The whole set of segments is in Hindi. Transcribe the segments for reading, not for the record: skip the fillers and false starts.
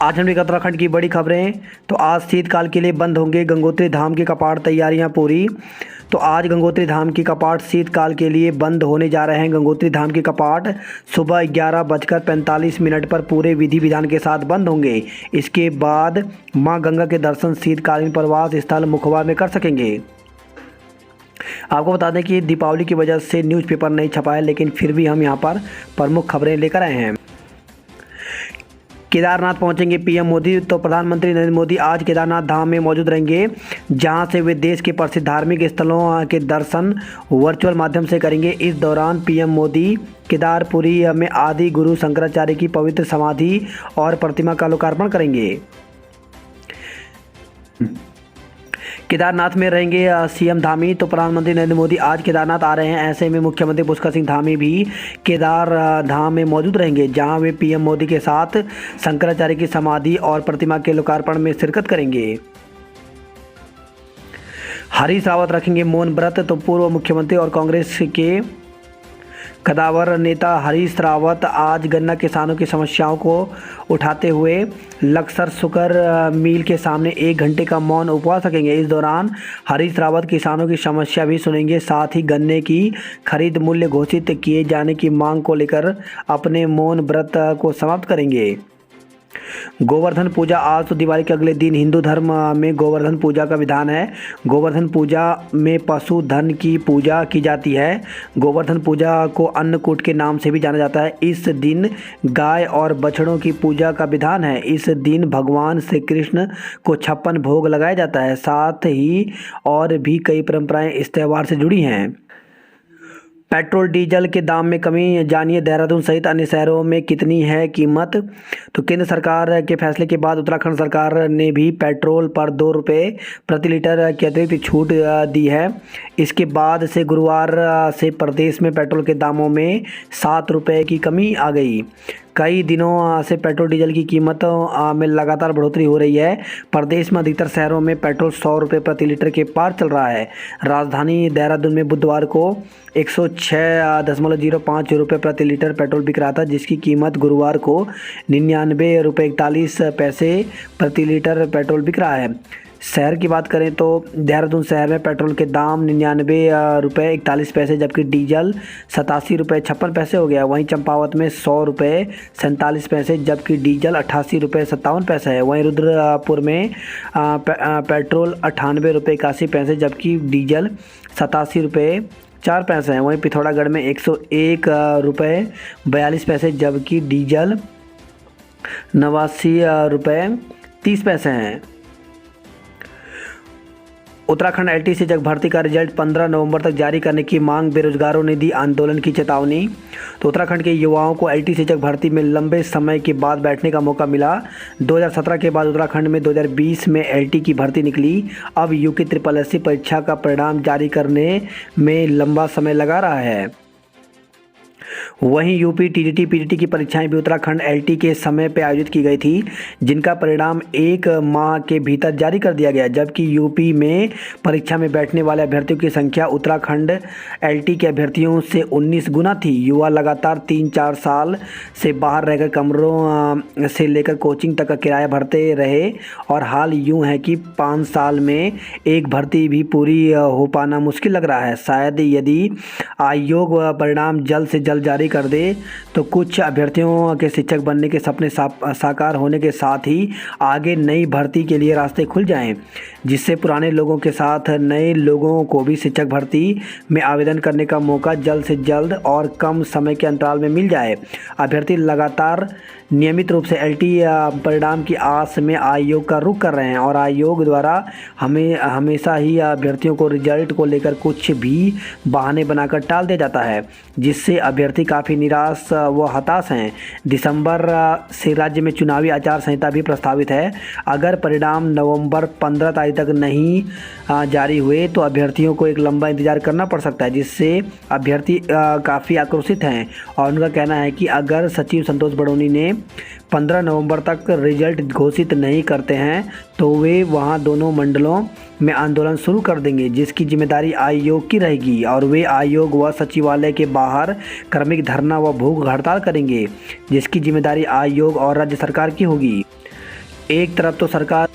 आज हम उत्तराखंड की बड़ी खबरें। तो आज शीतकाल के लिए बंद होंगे गंगोत्री धाम के कपाट, तैयारियां पूरी। तो आज गंगोत्री धाम के कपाट शीतकाल के लिए बंद होने जा रहे हैं। गंगोत्री धाम के कपाट सुबह 11:45 पर पूरे विधि विधान के साथ बंद होंगे। इसके बाद मां गंगा के दर्शन शीतकालीन प्रवास स्थल मुखबा में कर सकेंगे। आपको बता दें कि दीपावली की वजह से न्यूज़पेपर नहीं छपा है, लेकिन फिर भी हम यहां पर प्रमुख खबरें लेकर आए हैं। केदारनाथ पहुंचेंगे पीएम मोदी। तो प्रधानमंत्री नरेंद्र मोदी आज केदारनाथ धाम में मौजूद रहेंगे, जहां से वे देश के प्रसिद्ध धार्मिक स्थलों के दर्शन वर्चुअल माध्यम से करेंगे। इस दौरान पीएम मोदी केदारपुरी में आदि गुरु शंकराचार्य की पवित्र समाधि और प्रतिमा का लोकार्पण करेंगे। केदारनाथ में रहेंगे सीएम धामी। तो प्रधानमंत्री नरेंद्र मोदी आज केदारनाथ आ रहे हैं, ऐसे में मुख्यमंत्री पुष्कर सिंह धामी भी केदार धाम में मौजूद रहेंगे, जहां वे पीएम मोदी के साथ शंकराचार्य की समाधि और प्रतिमा के लोकार्पण में शिरकत करेंगे। हरीश रावत रखेंगे मौन व्रत। तो पूर्व मुख्यमंत्री और कांग्रेस के कद्दावर नेता हरीश रावत आज गन्ना किसानों की समस्याओं को उठाते हुए लक्सर शुगर मिल के सामने 1 घंटे का मौन उपवास रखेंगे। इस दौरान हरीश रावत किसानों की समस्या भी सुनेंगे, साथ ही गन्ने की खरीद मूल्य घोषित किए जाने की मांग को लेकर अपने मौन व्रत को समाप्त करेंगे। गोवर्धन पूजा आज तो दिवाली के अगले दिन हिंदू धर्म में गोवर्धन पूजा का विधान है। गोवर्धन पूजा में पशु धन की पूजा की जाती है। गोवर्धन पूजा को अन्नकूट के नाम से भी जाना जाता है। इस दिन गाय और बछड़ों की पूजा का विधान है। इस दिन भगवान श्री कृष्ण को 56 भोग लगाया जाता है। साथ ही और भी कई परंपराएं इस त्यौहार से जुड़ी हैं। पेट्रोल डीजल के दाम में कमी, जानिए देहरादून सहित अन्य शहरों में कितनी है कीमत। तो केंद्र सरकार के फैसले के बाद उत्तराखंड सरकार ने भी पेट्रोल पर 2 रुपये प्रति लीटर की अतिरिक्त छूट दी है। इसके बाद से गुरुवार से प्रदेश में पेट्रोल के दामों में 7 रुपये की कमी आ गई। कई दिनों से पेट्रोल डीजल की कीमतों में लगातार बढ़ोतरी हो रही है। प्रदेश में अधिकतर शहरों में पेट्रोल 100 रुपये प्रति लीटर के पार चल रहा है। राजधानी देहरादून में बुधवार को 106.05 रुपये प्रति लीटर पेट्रोल बिक रहा था, जिसकी कीमत गुरुवार को 99.41 प्रति लीटर पेट्रोल बिक रहा है। शहर की बात करें तो देहरादून शहर में पेट्रोल के दाम 99.41, जबकि डीजल 87.56 हो गया। वहीं चंपावत में 100.47, जबकि डीजल 88.57 है। वहीं रुद्रपुर में पेट्रोल 98.81, जबकि डीजल 87.04 है। वहीं पिथौरागढ़ में 101.42, जबकि डीजल 89.30 हैं। उत्तराखंड एलटीसी जग भर्ती का रिजल्ट 15 नवंबर तक जारी करने की मांग, बेरोजगारों ने दी आंदोलन की चेतावनी। तो उत्तराखंड के युवाओं को एलटीसी जग भर्ती में लंबे समय के बाद बैठने का मौका मिला। 2017 के बाद उत्तराखंड में 2020 में एलटी की भर्ती निकली। अब यूके SSSC परीक्षा का परिणाम जारी करने में लंबा समय लगा रहा है। वहीं यूपी टीजीटी पीजीटी की परीक्षाएं भी उत्तराखंड एलटी के समय पर आयोजित की गई थी, जिनका परिणाम 1 माह के भीतर जारी कर दिया गया। जबकि यूपी में परीक्षा में बैठने वाले अभ्यर्थियों की संख्या उत्तराखंड एलटी के अभ्यर्थियों से 19 गुना थी। युवा लगातार 3-4 साल से बाहर रहकर कमरों से लेकर कोचिंग तक का किराया भरते रहे, और हाल यूँ है कि 5 साल में एक भर्ती भी पूरी हो पाना मुश्किल लग रहा है। शायद यदि आयोग परिणाम जल्द से जल्द जारी कर दे तो कुछ अभ्यर्थियों के शिक्षक बनने के सपने साकार होने के साथ ही आगे नई भर्ती के लिए रास्ते खुल जाएं, जिससे पुराने लोगों के साथ नए लोगों को भी शिक्षक भर्ती में आवेदन करने का मौका जल्द से जल्द और कम समय के अंतराल में मिल जाए। अभ्यर्थी लगातार नियमित रूप से एलटी परिणाम की आस में आयोग का रुख कर रहे हैं, और आयोग द्वारा हमेशा ही अभ्यर्थियों को रिजल्ट को लेकर कुछ भी बहाने बनाकर टाल दिया जाता है, जिससे अभ्यर्थी काफ़ी निराश व हताश हैं। दिसंबर से राज्य में चुनावी आचार संहिता भी प्रस्तावित है। अगर परिणाम नवंबर 15 तारीख तक नहीं जारी हुए तो अभ्यर्थियों को एक लंबा इंतजार करना पड़ सकता है, जिससे अभ्यर्थी काफ़ी आक्रोशित हैं। और उनका कहना है कि अगर सचिव संतोष बड़ोनी ने 15 नवंबर तक रिजल्ट घोषित नहीं करते हैं तो वे वहां दोनों मंडलों में आंदोलन शुरू कर देंगे, जिसकी जिम्मेदारी आयोग की रहेगी, और वे आयोग व सचिवालय के बाहर क्रमिक धरना व भूख हड़ताल करेंगे, जिसकी जिम्मेदारी आयोग और राज्य सरकार की होगी। एक तरफ तो सरकार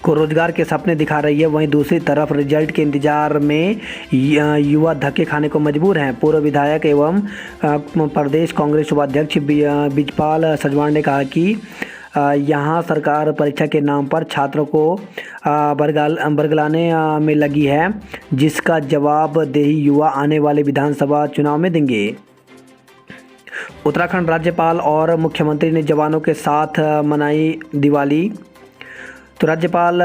को रोजगार के सपने दिखा रही है, वहीं दूसरी तरफ रिजल्ट के इंतजार में युवा धक्के खाने को मजबूर हैं। पूर्व विधायक एवं प्रदेश कांग्रेस उपाध्यक्ष बिजपाल सजवाण ने कहा कि यहाँ सरकार परीक्षा के नाम पर छात्रों को बरगलाने में लगी है, जिसका जवाबदेही युवा आने वाले विधानसभा चुनाव में देंगे। उत्तराखंड राज्यपाल और मुख्यमंत्री ने जवानों के साथ मनाई दिवाली। तो राज्यपाल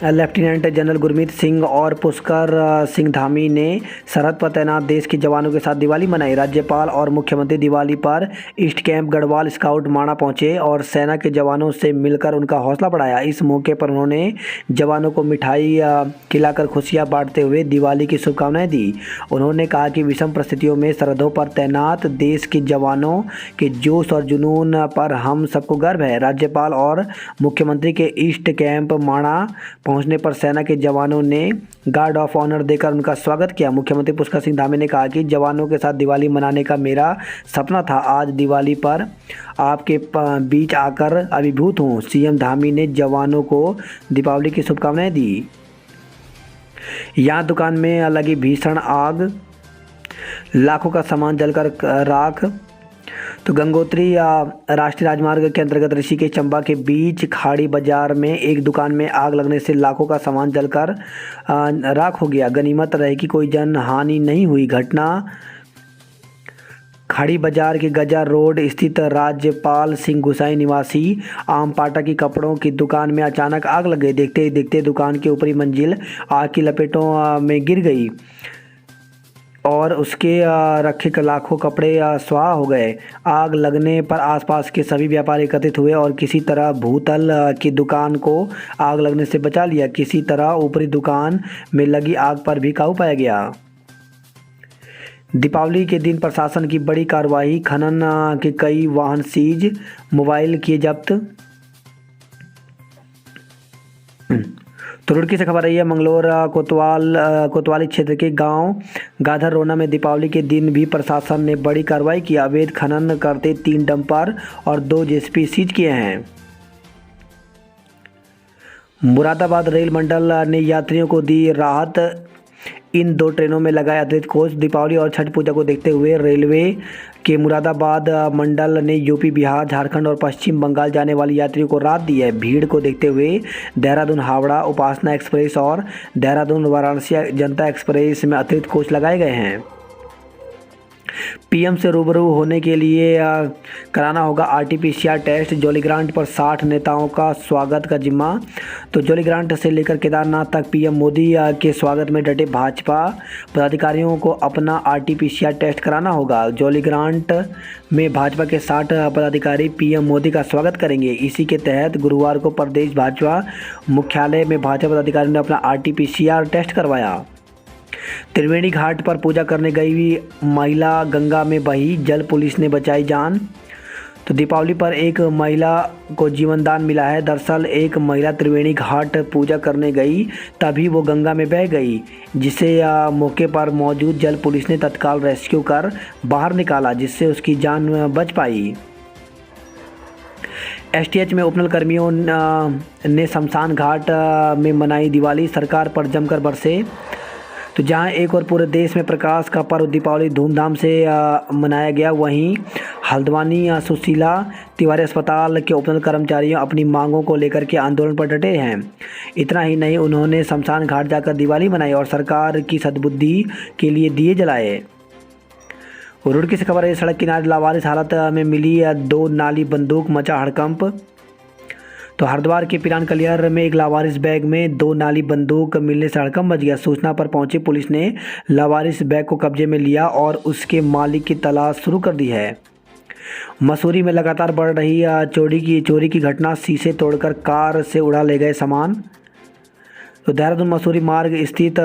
लेफ्टिनेंट जनरल गुरमीत सिंह और पुष्कर सिंह धामी ने सरहद पर तैनात देश के जवानों के साथ दिवाली मनाई। राज्यपाल और मुख्यमंत्री दिवाली पर ईस्ट कैंप गढ़वाल स्काउट माणा पहुंचे और सेना के जवानों से मिलकर उनका हौसला बढ़ाया। इस मौके पर उन्होंने जवानों को मिठाई खिलाकर खुशियां बांटते हुए दिवाली की शुभकामनाएं दी। उन्होंने कहा कि विषम परिस्थितियों में सरहदों पर तैनात देश के जवानों के जोश और जुनून पर हम सबको गर्व है। राज्यपाल और मुख्यमंत्री के ईस्ट कैंप माणा पहुंचने पर सेना के जवानों ने गार्ड ऑफ ऑनर देकर उनका स्वागत किया। मुख्यमंत्री पुष्कर सिंह धामी ने कहा कि जवानों के साथ दिवाली मनाने का मेरा सपना था। आज दिवाली पर आपके बीच आकर अभिभूत हूं। सीएम धामी ने जवानों को दीपावली की शुभकामनाएं दी। यहां दुकान में लगी भीषण आग, लाखों का सामान जलकर राख। तो गंगोत्री राष्ट्रीय राजमार्ग के अंतर्गत ऋषिकेश चंबा के बीच खाड़ी बाजार में एक दुकान में आग लगने से लाखों का सामान जलकर राख हो गया। गनीमत रहे कि कोई जन हानि नहीं हुई। घटना खाड़ी बाजार के गजा रोड स्थित राज्यपाल सिंह गुसाई निवासी आम पाटा की कपड़ों की दुकान में अचानक आग लग गई। देखते ही देखते दुकान की ऊपरी मंजिल आग की लपेटों में गिर गई और उसके रखे लाखों कपड़े स्वाह हो गए। आग लगने पर आसपास के सभी व्यापारी एकत्रित हुए और किसी तरह भूतल की दुकान को आग लगने से बचा लिया। किसी तरह ऊपरी दुकान में लगी आग पर भी काबू पाया गया। दीपावली के दिन प्रशासन की बड़ी कार्रवाई, खनन के कई वाहन सीज, मोबाइल किए जब्त। तो रुड़की से खबर रही है, मंगलोर कोतवाली क्षेत्र के गांव गाधर रोना में दीपावली के दिन भी प्रशासन ने बड़ी कार्रवाई की। अवैध खनन करते 3 डंपर और 2 जेसीबी सीज किए हैं। मुरादाबाद रेल मंडल ने यात्रियों को दी राहत। इन 2 ट्रेनों में लगाए अतिरिक्त कोच। दीपावली और छठ पूजा को देखते हुए रेलवे के मुरादाबाद मंडल ने यूपी, बिहार, झारखंड और पश्चिम बंगाल जाने वाली यात्रियों को राहत दी है। भीड़ को देखते हुए देहरादून हावड़ा उपासना एक्सप्रेस और देहरादून वाराणसी जनता एक्सप्रेस में अतिरिक्त कोच लगाए गए हैं। पीएम से रूबरू होने के लिए कराना होगा आरटीपीसीआर टेस्ट। जॉलीग्रांट पर 60 नेताओं का स्वागत का जिम्मा। तो जॉलीग्रांट से लेकर केदारनाथ तक पीएम मोदी के स्वागत में डटे भाजपा पदाधिकारियों को अपना आरटीपीसीआर टेस्ट कराना होगा। जॉलीग्रांट में भाजपा के 60 पदाधिकारी पीएम मोदी का स्वागत करेंगे। इसी के तहत गुरुवार को प्रदेश भाजपा मुख्यालय में भाजपा पदाधिकारियों ने अपना आरटीपीसीआर टेस्ट करवाया। त्रिवेणी घाट पर पूजा करने गई महिला गंगा में बही, जल पुलिस ने बचाई जान। तो दीपावली पर एक महिला को जीवन दान मिला है। दरअसल एक महिला त्रिवेणी घाट पूजा करने गई, तभी वो गंगा में बह गई, जिसे मौके पर मौजूद जल पुलिस ने तत्काल रेस्क्यू कर बाहर निकाला, जिससे उसकी जान बच पाई। एसटीएच में उपनल कर्मियों ने शमशान घाट में मनाई दिवाली। सरकार पर जमकर बरसे। तो जहां एक और पूरे देश में प्रकाश का पर्व दीपावली धूमधाम से मनाया गया, वहीं हल्द्वानी सुशीला तिवारी अस्पताल के उपनल कर्मचारियों अपनी मांगों को लेकर के आंदोलन पर डटे हैं। इतना ही नहीं, उन्होंने शमशान घाट जाकर दिवाली मनाई और सरकार की सद्बुद्धि के लिए दिए जलाए। रुड़की से खबर है, सड़क किनारे लावारिस हालत में मिली 2 नाली बंदूक, मचा हड़कंप। तो हरिद्वार के पिरान कलियर में एक लावारिस बैग में 2 नाली बंदूक मिलने से हड़कंप मच गया। सूचना पर पहुंची पुलिस ने लावारिस बैग को कब्जे में लिया और उसके मालिक की तलाश शुरू कर दी है। मसूरी में लगातार बढ़ रही चोरी की घटना, शीशे तोड़कर कार से उड़ा ले गए सामान। तो देहरादून मसूरी मार्ग स्थित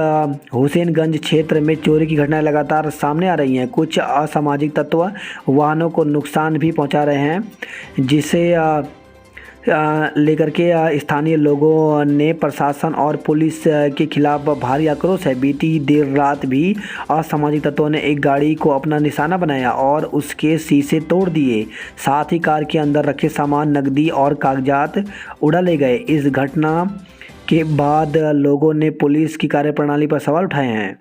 हुसैनगंज क्षेत्र में चोरी की घटनाएं लगातार सामने आ रही हैं। कुछ असामाजिक तत्व वाहनों को नुकसान भी पहुंचा रहे हैं, जिसे लेकर के स्थानीय लोगों ने प्रशासन और पुलिस के खिलाफ भारी आक्रोश है। बीती देर रात भी असामाजिक तत्वों ने एक गाड़ी को अपना निशाना बनाया और उसके शीशे तोड़ दिए। साथ ही कार के अंदर रखे सामान, नकदी और कागजात उड़ा ले गए। इस घटना के बाद लोगों ने पुलिस की कार्यप्रणाली पर सवाल उठाए हैं।